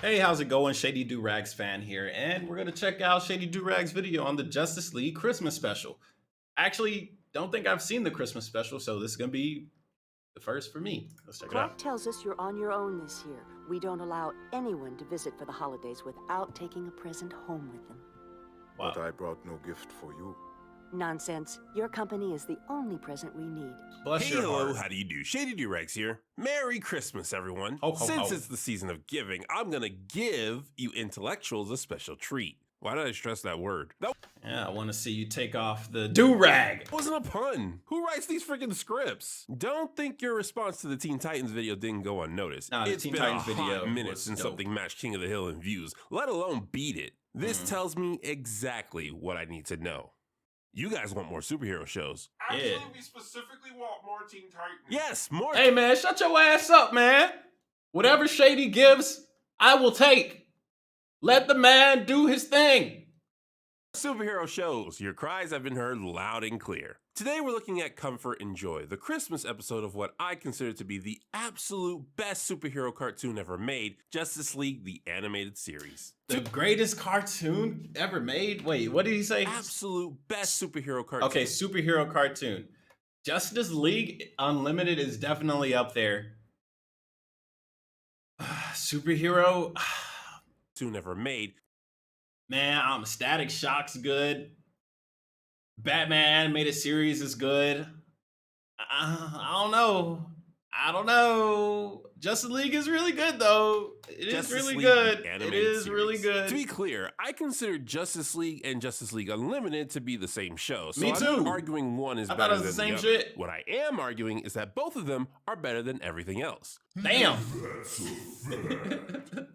Hey, how's it going? Shady Doorag's fan here, and we're gonna check out Shady Doorag's video on the Justice League Christmas special. I actually don't think I've seen the Christmas special, so this is gonna be the first for me. Let's check it Clark out. tells us you're on your own this year. We don't allow anyone to visit for the holidays without taking a present home with them. Wow. But I brought no gift for you. Nonsense. Your company is the only present we need. Bless Hey, your hello, heart. how do you do? Shady Doorag's here. Merry Christmas, everyone. Ho, ho, Since ho. it's the season of giving, I'm gonna give you intellectuals a special treat. Why did I stress that word? That Yeah, I want to see you take off the do-rag. wasn't a pun. Who writes these freaking scripts? Don't think your response to the Teen Titans video didn't go unnoticed. Nah, the It's Teen been Titans a video hot minute was since dope. something matched King of the Hill in views, let alone beat it. This tells me exactly what I need to know. You guys want more superhero shows. Actually, Yeah. we specifically want more Teen Titans. Yes, more. Hey man, shut your ass up, man. Whatever Shady gives, I will take. Let the man do his thing. Superhero shows. Your cries have been heard loud and clear. Today we're looking at Comfort and Joy, the Christmas episode of what I consider to be the absolute best superhero cartoon ever made, Justice League the Animated Series. The greatest cartoon ever made? Wait, what did he say? Absolute best superhero cartoon. Okay, superhero cartoon. Justice League Unlimited is definitely up there. Superhero? Cartoon ever made. Man, Static Shock's good. Batman animated series is good. I don't know. I don't know. Justice League is really good though. It is Justice really League, good. the It animated is really series. good. To be clear, I consider Justice League and Justice League Unlimited to be the same show. So Me I'm too. not arguing one is I thought better it was than the the same other. shit. What I am arguing is that both of them are better than everything else. Damn.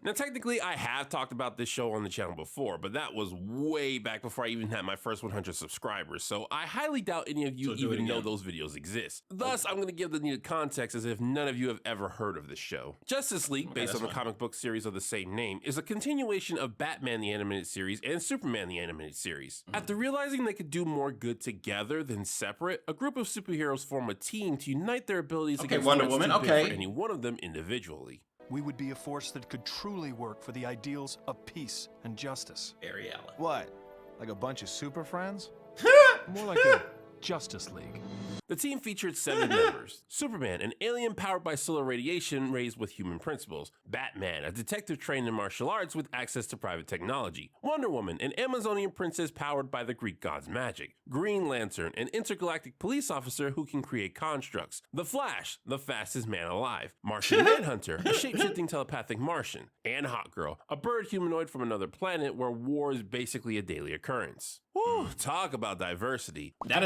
Now, technically, I have talked about this show on the channel before, but that was way back before I even had my first 100 subscribers, so I highly doubt any of you So do it even know again. those videos exist. Thus, I'm going to give the needed context as if none of you have ever heard of this show. Justice League, based that's on the fine. comic book series of the same name, is a continuation of Batman the Animated Series and Superman the Animated Series. After realizing they could do more good together than separate, a group of superheroes form a team to unite their abilities Okay, against Wonder threats Woman, too big okay. for any one of them individually. We would be a force that could truly work for the ideals of peace and justice. Barry Allen. What? Like a bunch of super friends? More like a Justice League. The team featured 7 members. Superman, an alien powered by solar radiation raised with human principles. Batman, a detective trained in martial arts with access to private technology. Wonder Woman, an Amazonian princess powered by the Greek god's magic. Green Lantern, an intergalactic police officer who can create constructs. The Flash, the fastest man alive. Martian Manhunter, a shape-shifting telepathic Martian. And Hawkgirl, a bird humanoid from another planet where war is basically a daily occurrence. Woo, talk about diversity. That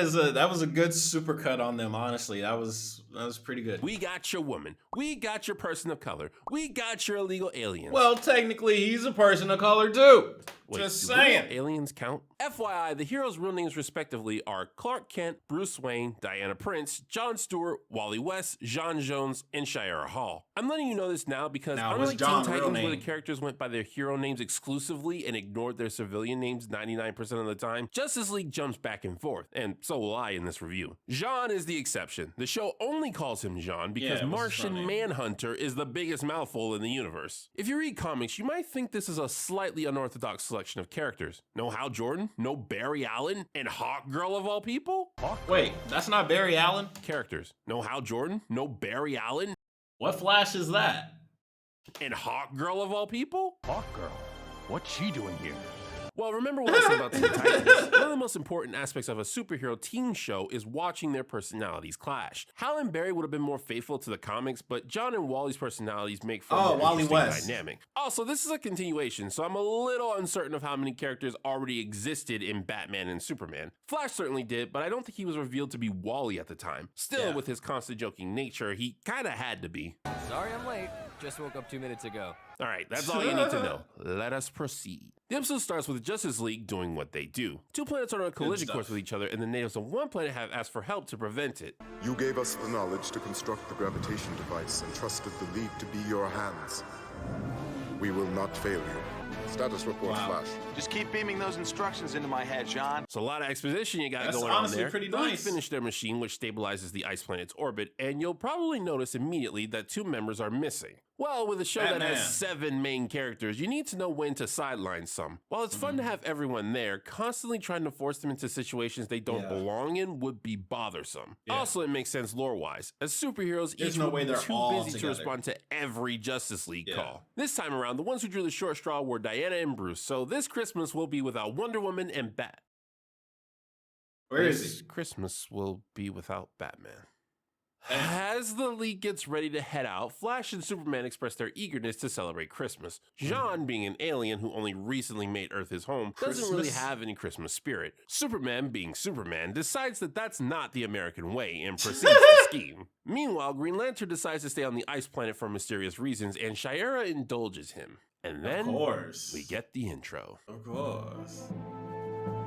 was a good supercut on them, honestly. That was pretty good. We got your woman. We got your person of color. We got your illegal aliens. Well, technically he's a person of color too. Wait, Just do illegal saying. aliens count? FYI, the heroes' real names respectively are Clark Kent, Bruce Wayne, Diana Prince, John Stewart, Wally West, John Jones, and Shira Hall. I'm letting you know this now because Now, unlike what's John's Teen real Titans where the name? characters went by their hero names exclusively and ignored their civilian names 99% of the time, Justice League jumps back and forth, and so will I in this review. Jean is the exception. The show only calls him Jean because Yeah, what's his real Martian name? Manhunter is the biggest mouthful in the universe. If you read comics, you might think this is a slightly unorthodox selection of characters. No Hal Jordan, no Barry Allen, and Hawkgirl of all people? Wait, that's not Barry Allen? Characters. No Hal Jordan, no Barry Allen, What Flash is that? and Hawkgirl of all people? Hawkgirl. What's she doing here? Well, remember what I said about Teen Titans. One of the most important aspects of a superhero teen show is watching their personalities clash. Hal and Barry would have been more faithful to the comics, but John and Wally's personalities make for a more Wally interesting West. dynamic. Also, this is a continuation, so I'm a little uncertain of how many characters already existed in Batman and Superman. Flash certainly did, but I don't think he was revealed to be Wally at the time. Still, Yeah. with his constant joking nature, he kinda had to be. Sorry I'm late. Just woke up 2 minutes ago. All right, that's all you need to know. Let us proceed. The episode starts with Justice League doing what they do. 2 planets are on a collision course with each other, and the natives of one planet have asked for help to prevent it. You gave us the knowledge to construct the gravitation device and trusted the League to be your hands. We will not fail you. Status report, Wow. Flash. Just keep beaming those instructions into my head, John. So a lot of exposition you got That's going on honestly there. pretty They nice. finish their machine, which stabilizes the ice planet's orbit, and you'll probably notice immediately that 2 members are missing. Well, with a show that Batman. has 7 main characters, you need to know when to sideline some. While it's fun to have everyone there, constantly trying to force them into situations they don't Yeah. belong in would be bothersome. Yeah. Also, it makes sense lore-wise. As superheroes, There's each no would way be they're too all busy to together. respond to every Justice League Yeah. call. This time around, the ones who drew the short straw were Diana and Bruce, so this Christmas will be without Wonder Woman and Bat. Where is This he? Christmas will be without Batman. As the League gets ready to head out, Flash and Superman express their eagerness to celebrate Christmas. John, being an alien who only recently made Earth his home, doesn't really Christmas? have any Christmas spirit. Superman, being Superman, decides that that's not the American way and proceeds to scheme. Meanwhile, Green Lantern decides to stay on the ice planet for mysterious reasons, and Shayera indulges him. And Of then course. we get the intro. Of course.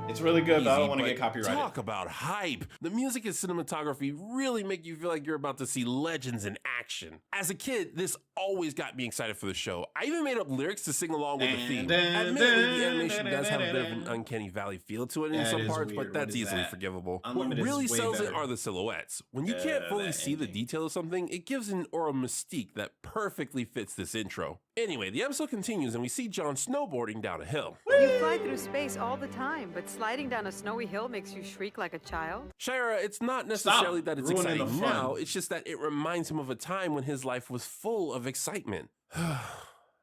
It's really good, but I don't Easy, want to but get copyrighted. Talk about hype. The music and cinematography really make you feel like you're about to see legends in action. As a kid, this always got me excited for the show. I even made up lyrics to sing along with the theme. Admittedly, the animation does have a bit of an uncanny valley feel to it in Yeah, some it is parts, weird. but What that's is easily that? forgivable. Unlimited What really is way sells it better. are the silhouettes. When you can't fully that see the ending. detail of something, it gives an aura mystique that perfectly fits this intro. Anyway, the episode continues and we see John snowboarding down a hill. You fly through space all the time, but sliding down a snowy hill makes you shriek like a child? Shira, it's not necessarily that it's ruining the exciting fun. now, it's just that it reminds him of a time when his life was full of excitement.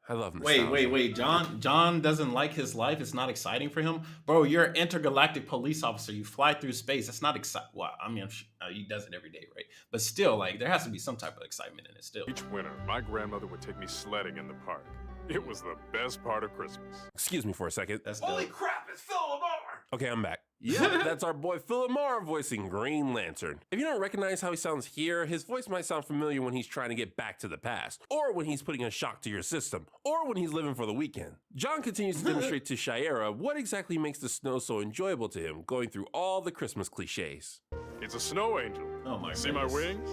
I love nostalgia. Wait. John doesn't like his life. It's not exciting for him, bro. You're an intergalactic police officer. You fly through space. It's not exciting. Well, I mean, he does it every day, right? But still, like, there has to be some type of excitement in it. Still. Each winter, my grandmother would take me sledding in the park. It was the best part of Christmas. Excuse me for a second. That's Holy dope. crap, it's Phil Lamar! Okay, I'm back. Yeah, that's our boy Philip Morrow voicing Green Lantern. If you don't recognize how he sounds here, his voice might sound familiar when he's trying to get back to the past, or when he's putting a shock to your system, or when he's living for the weekend. John continues to demonstrate to Shayera what exactly makes the snow so enjoyable to him, going through all the Christmas cliches. It's a snow angel. Oh my See my goodness. wings?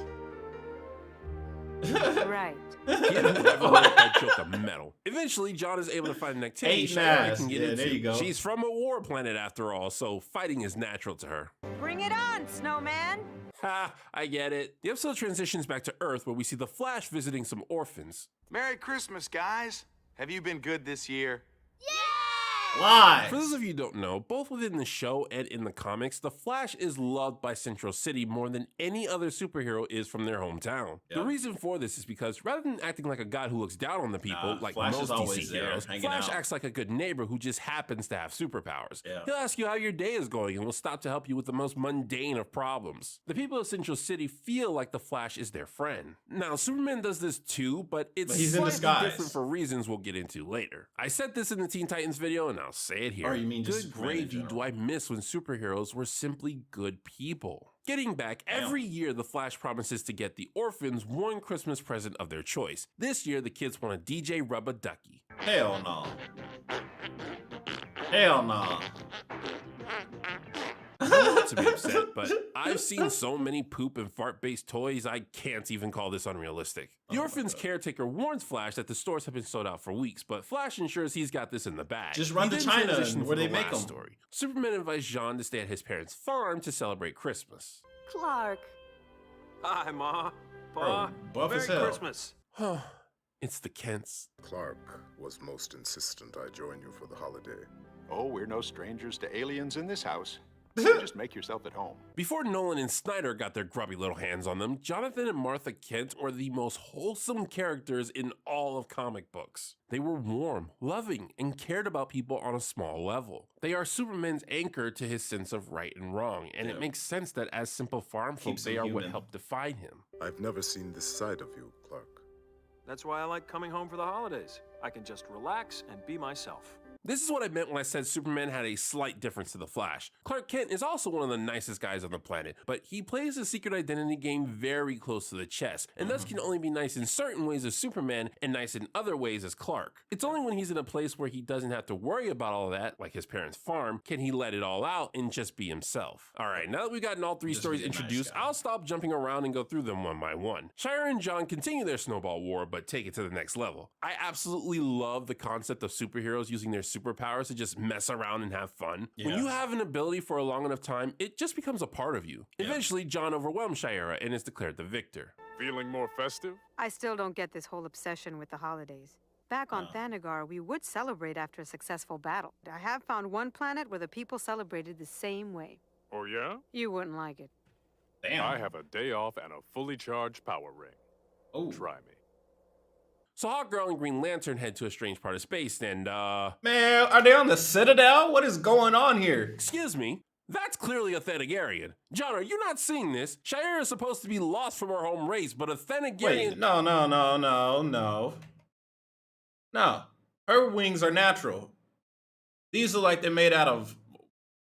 Right. Give whoever wrote that joke a medal. Eventually, John is able to find an activity Eight Shayera mass. can get Yeah, into. there you go. She's from a war planet after all, so fighting is natural to her. Bring it on, snowman! Ha, I get it. The episode transitions back to Earth where we see the Flash visiting some orphans. Merry Christmas, guys. Have you been good this year? Lies. For those of you who don't know, both within the show and in the comics, the Flash is loved by Central City more than any other superhero is from their hometown. The Yep. reason for this is because rather than acting like a god who looks down on the people, Nah, like Flash is most always DC there, heroes, hanging Flash out. acts like a good neighbor who just happens to have superpowers. Yeah. He'll ask you how your day is going and will stop to help you with the most mundane of problems. The people of Central City feel like the Flash is their friend. Now, Superman does this too, but it's But he's in slightly disguise. different for reasons we'll get into later. I said this in the Teen Titans video and I'll say it here. Or you mean just Good Superman in gravy do general? I miss when superheroes were simply good people. Getting back, every year the Flash promises to get the orphans one Christmas present of their choice. This year the kids want a DJ Rubber Ducky. Hell no. Hell no. Not to be upset, but I've seen so many poop and fart-based toys, I can't even call this unrealistic. The Oh my orphan's God. caretaker warns Flash that the stores have been sold out for weeks, but Flash ensures he's got this in the bag. Just run He to then China transitions where to they the make last 'em. story. Superman invites Jean to stay at his parents' farm to celebrate Christmas. Clark, Hi, Ma. Bro, buff as hell. Christmas. It's the Kents. Clark was most insistent I join you for the holiday. Oh, we're no strangers to aliens in this house. You just make yourself at home. Before Nolan and Snyder got their grubby little hands on them, Jonathan and Martha Kent were the most wholesome characters in all of comic books. They were warm, loving, and cared about people on a small level. They are Superman's anchor to his sense of right and wrong, and Yeah. it makes sense that as simple farm folk, Keeps they him are what human. helped define him. I've never seen this side of you, Clark. That's why I like coming home for the holidays. I can just relax and be myself. This is what I meant when I said Superman had a slight difference to the Flash. Clark Kent is also one of the nicest guys on the planet, but he plays the secret identity game very close to the chest, and thus can only be nice in certain ways as Superman and nice in other ways as Clark. It's only when he's in a place where he doesn't have to worry about all of that, like his parents' farm, can he let it all out and just be himself. Alright, now that we've gotten all 3 stories introduced, I'll stop jumping around and go through them one by one. Shira and John continue their snowball war, but take it to the next level. I absolutely love the concept of superheroes using their superpowers to just mess around and have fun. Yeah. When you have an ability for a long enough time, it just becomes a part of you. Yeah. Eventually, John overwhelms Shira and is declared the victor. Feeling more festive? I still don't get this whole obsession with the holidays. Back on Thanagar, we would celebrate after a successful battle. I have found one planet where the people celebrated the same way. Oh yeah? You wouldn't like it. Damn. I have a day off and a fully charged power ring. Oh. Try me. So Hawkgirl and Green Lantern head to a strange part of space and, Man, are they on the Citadel? What is going on here? excuse me, that's clearly a Thanagarian. John, are you not seeing this? Shira is supposed to be lost from her home race, but a Thanagarian... Wait, no. No. Her wings are natural. These look like they're made out of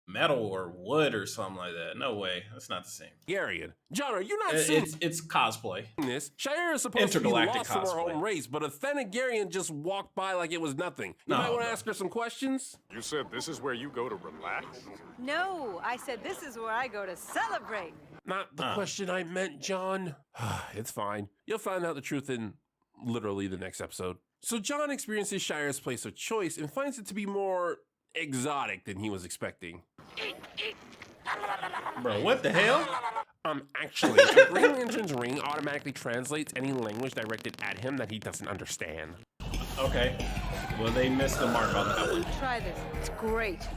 metal or wood or something like that. No way. That's not the same. Thanagarian. John, are you not seeing It's cosplay. this? Shira is supposed to be Intergalactic lost from her cosplay. home race, but a Thanagarian just walked by like it was nothing. You No, might want to no. ask her some questions? You said this is where you go to relax? No, I said this is where I go to celebrate. Not the question I meant, John. It's fine. You'll find out the truth in literally the next episode. So John experiences Shira's place of choice and finds it to be more exotic than he was expecting. Bro, what the hell? Actually, a Green Lantern's ring automatically translates any language directed at him that he doesn't understand. Okay. Well, they missed the mark on that one. Try this. It's great.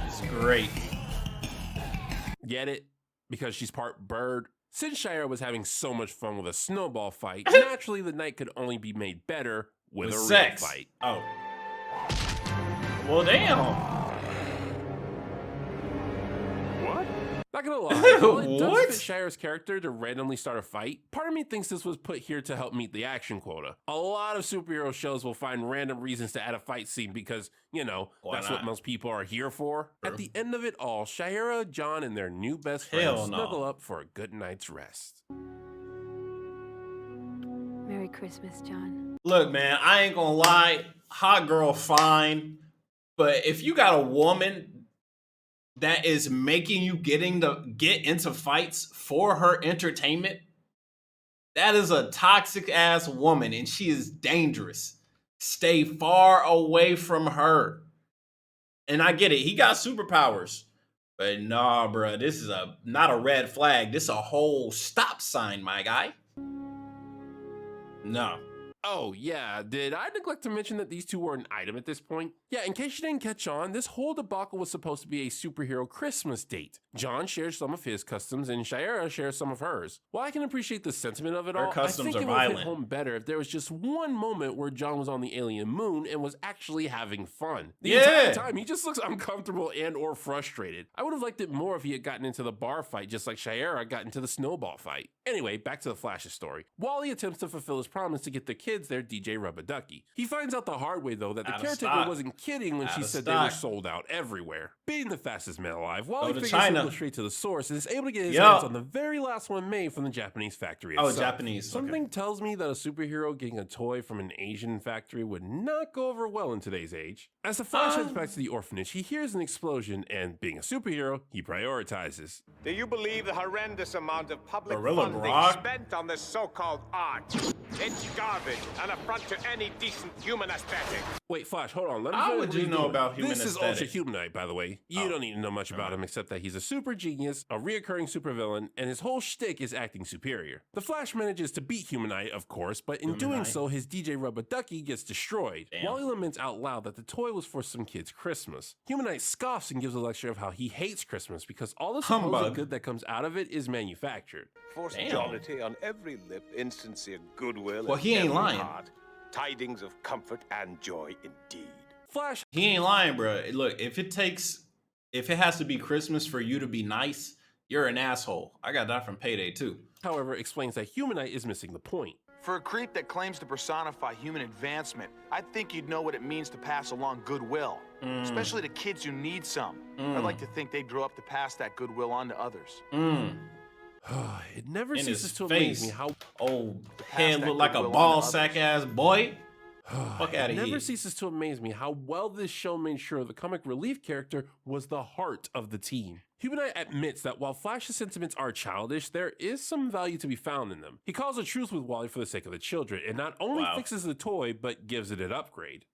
It's great. Get it? Because she's part bird. Since Shira was having so much fun with a snowball fight, naturally the night could only be made better with a sex. real fight. Oh. Well, damn. What? Not gonna lie, while it does What? fit Shira's character to randomly start a fight, part of me thinks this was put here to help meet the action quota. A lot of superhero shows will find random reasons to add a fight scene because, you know, Why that's not? what most people are here for. True. At the end of it all, Shira, John, and their new best Hell friend no. snuggle up for a good night's rest. Merry Christmas, John. Look, man, I ain't gonna lie. Hot girl, fine. But if you got a woman that is making you get into fights for her entertainment, that is a toxic ass woman and she is dangerous. Stay far away from her. And I get it, he got superpowers. But nah, bro, this is not a red flag. This is a whole stop sign, my guy. No. Oh, yeah, did I neglect to mention that these two were an item at this point? Yeah, in case you didn't catch on, this whole debacle was supposed to be a superhero Christmas date. John shares some of his customs, and Shira shares some of hers. While I can appreciate the sentiment of it Her all, I customs think are it would hit violent. home better if there was just one moment where John was on the alien moon and was actually having fun. The Yeah. entire time, he just looks uncomfortable and or frustrated. I would have liked it more if he had gotten into the bar fight just like Shira got into the snowball fight. Anyway, back to the Flash's story. Wally attempts to fulfill his promise to get the kids their DJ Rub-a-Ducky. He finds out the hard way, though, that the Out of caretaker stock. wasn't kidding when Out she of said they were stock. sold out everywhere. Being the fastest man alive, Wally Go to figures China. he'll go straight to the source and is able to get his Yo. hands on the very last one made from the Japanese factory Oh, itself. Japanese, okay. Something tells me that a superhero getting a toy from an Asian factory would not go over well in today's age. As the Flash heads back to the orphanage, he hears an explosion and, being a superhero, he prioritizes. Do you believe the horrendous amount of public Gorilla funding Grodd? spent on this so-called art? It's garbage, an affront to any decent human aesthetic. Wait, Flash, hold on. Let me How finish would what you he's know doing. about human This is aesthetic? Ultra-Humanite, by the way. You don't need to know much about him except that he's a super genius, a reoccurring supervillain, and his whole shtick is acting superior. The Flash manages to beat Humanite, of course, but in doing Humanite? so, his DJ Rub-a-Ducky gets destroyed. Damn. Wally laments out loud that the toy was for some kid's Christmas. Humanite scoffs and gives a lecture of how he hates Christmas because all the supposed Humbug. good that comes out of it is manufactured. Forced Damn. jollity on every lip, insincere goodwill. Well, in he ain't every lying. heart. Tidings of comfort and joy indeed. Flash He ain't lying, bro. Look, if it has to be Christmas for you to be nice, you're an asshole. I got that from Payday too. however, explains that Humanite is missing the point. For a creep that claims to personify human advancement, I think you'd know what it means to pass along goodwill, especially to kids who need some. I'd like to think they'd grow up to pass that goodwill on to others. It never In ceases his to amaze face. me how Old Pass head that look like a goodwill on ball to sack others. ass boy. Fuck out it of never here. ceases to amaze me how well this show made sure the comic relief character was the heart of the team. Humanite admits that while Flash's sentiments are childish, there is some value to be found in them. He calls a truce with Wally for the sake of the children, and not only fixes the toy, but gives it an upgrade.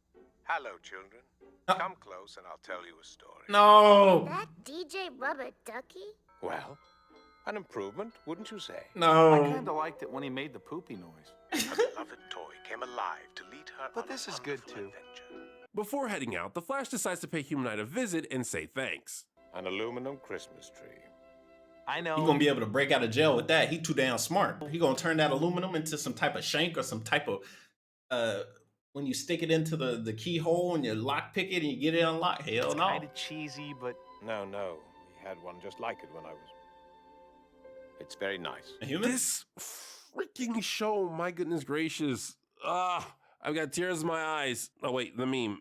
Hello, children. Come close and I'll tell you a story. No. That DJ Rubber Ducky? Well, an improvement, wouldn't you say? No. I kinda liked it when he made the poopy noise. A beloved toy came alive to lead her But on this a is good, wonderful too. adventure. Before heading out, the Flash decides to pay Humanite a visit and say thanks. An aluminum Christmas tree. I know. He gonna be able to break out of jail with that. He too damn smart. He gonna turn that aluminum into some type of shank or some type of when you stick it into the keyhole and you lock pick it and you get it unlocked. Hell It's no. kinda cheesy, but No, he had one just like it when I was... It's very nice. A human? This freaking show, my goodness gracious. I've got tears in my eyes. Oh wait, the meme.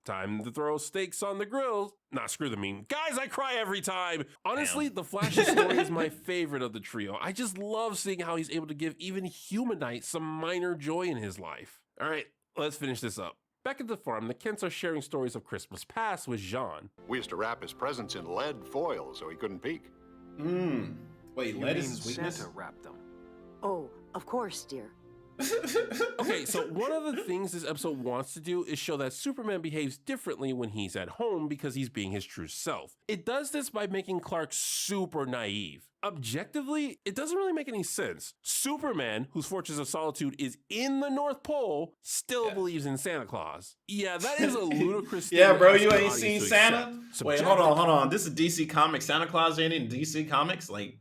Time to throw steaks on the grill. Nah, screw the meme. Guys, I cry every time. Honestly, the Flash's story is my favorite of the trio. I just love seeing how he's able to give even Humanite some minor joy in his life. All right, let's finish this up. Back at the farm, the Kents are sharing stories of Christmas past with Jean. We used to wrap his presents in lead foil so he couldn't peek. Wait, lead is his weakness? Santa wrapped them. Oh, of course, dear. Okay, so one of the things this episode wants to do is show that Superman behaves differently when he's at home because he's being his true self. It does this by making Clark super naive. Objectively, it doesn't really make any sense. Superman, whose Fortress of Solitude is in the North Pole, still believes in Santa Claus. Yeah, that is a ludicrous thing. Yeah, bro, to ask you an ain't audience seen to Santa? accept. Wait, hold on. This is DC Comics. Santa Claus ain't in DC Comics? Like,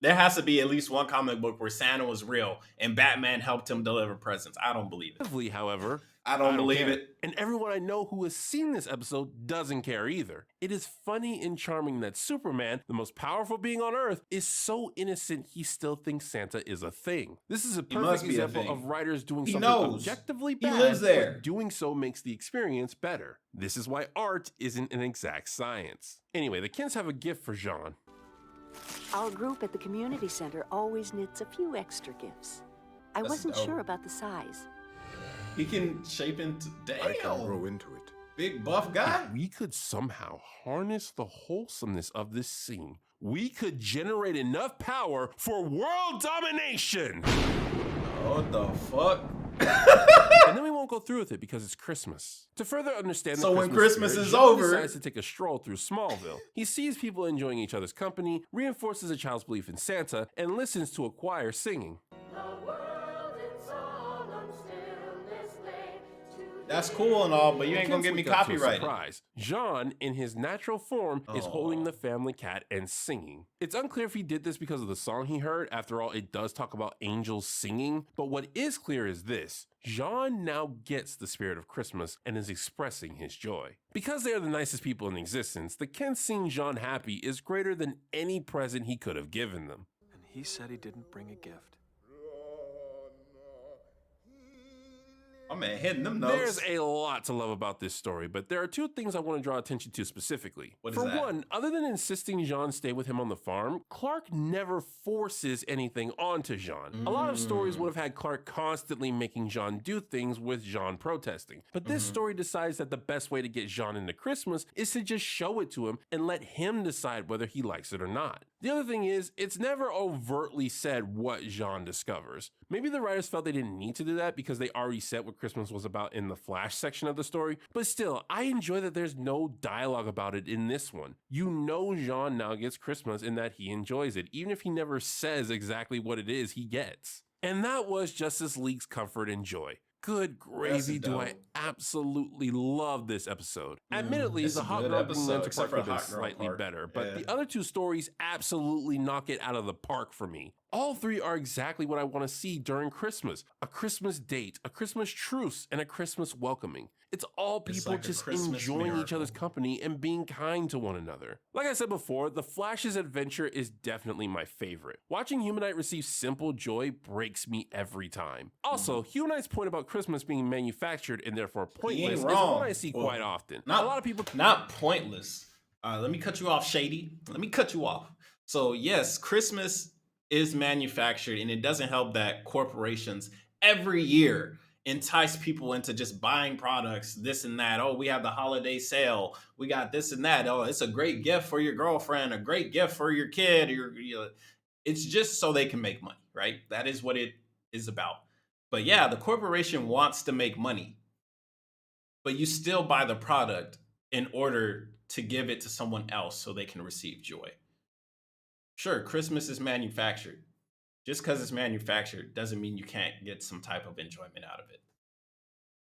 there has to be at least one comic book where Santa was real and Batman helped him deliver presents. I don't believe it. However, I don't believe care. it. And everyone I know who has seen this episode doesn't care either. It is funny and charming that Superman, the most powerful being on Earth, is so innocent he still thinks Santa is a thing. This is a must perfect be a example thing. of writers doing He something knows. objectively He bad, lives there. but doing so makes the experience better. This is why art isn't an exact science. Anyway, the Kents have a gift for Jean. Our group at the community center always knits a few extra gifts. I That's wasn't dope. sure about the size. He can shape into... I can Damn. grow into it. Big buff guy. If we could somehow harness the wholesomeness of this scene, we could generate enough power for world domination. What the fuck? And then we won't go through with it because it's Christmas. To further understand So the when Christmas Christmas spirit, is Jean over- decides to take a stroll through Smallville. He sees people enjoying each other's company, reinforces a child's belief in Santa, and listens to a choir singing. That's cool and all, but you ain't gonna get me Kents wake up to a copyrighted. surprise. Jean, in his natural form, is Oh. holding the family cat and singing. It's unclear if he did this because of the song he heard. After all, it does talk about angels singing. But what is clear is this. Jean now gets the spirit of Christmas and is expressing his joy. Because they are the nicest people in existence, the Kents seeing Jean happy is greater than any present he could have given them. And he said he didn't bring a gift. My man hitting them notes. There's a lot to love about this story, but there are two things I want to draw attention to specifically. What is For that? one, other than insisting Jean stay with him on the farm, Clark never forces anything onto Jean. A lot of stories would have had Clark constantly making Jean do things with Jean protesting. But this story decides that the best way to get Jean into Christmas is to just show it to him and let him decide whether he likes it or not. The other thing is, it's never overtly said what Jean discovers. Maybe the writers felt they didn't need to do that because they already said what Christmas was about in the Flash section of the story, but still, I enjoy that there's no dialogue about it in this one. You know Jean now gets Christmas and that he enjoys it, even if he never says exactly what it is he gets. And that was Justice League's comfort and joy. Good gravy, do I dope. absolutely love this episode. Admittedly, It's the a Hawkgirl good Green episode, Lantern except part for could have been Hawkgirl slightly part. better, but Yeah. the other two stories absolutely knock it out of the park for me. All three are exactly what I want to see during Christmas. A Christmas date, a Christmas truce, and a Christmas welcoming. It's all It's people like a just Christmas enjoying each other's miracle. company and being kind to one another. Like I said before, The Flash's adventure is definitely my favorite. Watching Humanite receive simple joy breaks me every time. Also, Humanite's point about Christmas being manufactured and therefore He ain't pointless is wrong. one I see Well, quite often. Not, A lot of people not pointless. Let me cut you off, Shady. Let me cut you off. So yes, Christmas is manufactured, and it doesn't help that corporations every year entice people into just buying products, this and that. Oh, we have the holiday sale. We got this and that. Oh, it's a great gift for your girlfriend, a great gift for your kid. It's just so they can make money, right? That is what it is about. But yeah, the corporation wants to make money, but you still buy the product in order to give it to someone else so they can receive joy. Sure, Christmas is manufactured. Just because it's manufactured doesn't mean you can't get some type of enjoyment out of it.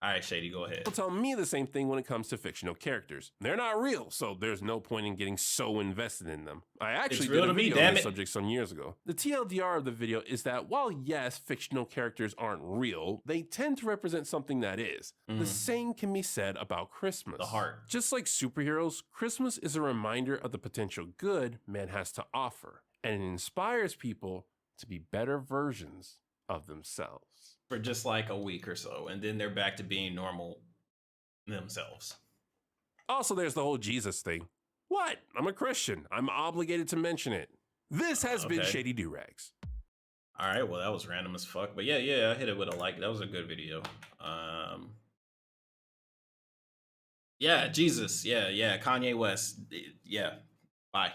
All right, Shady, go ahead. People tell me the same thing when it comes to fictional characters. They're not real, so there's no point in getting so invested in them. I actually did a video on this subject some years ago. The TLDR of the video is that while yes, fictional characters aren't real, they tend to represent something that is. The same can be said about Christmas. The heart. Just like superheroes, Christmas is a reminder of the potential good man has to offer, and it inspires people to be better versions of themselves. For just like a week or so, and then they're back to being normal themselves. Also, there's the whole Jesus thing. What? I'm a Christian. I'm obligated to mention it. This has been Shady Doorags. All right, well, that was random as fuck. But yeah, I hit it with a like. That was a good video. Yeah, Jesus. Yeah, Kanye West. Yeah, bye.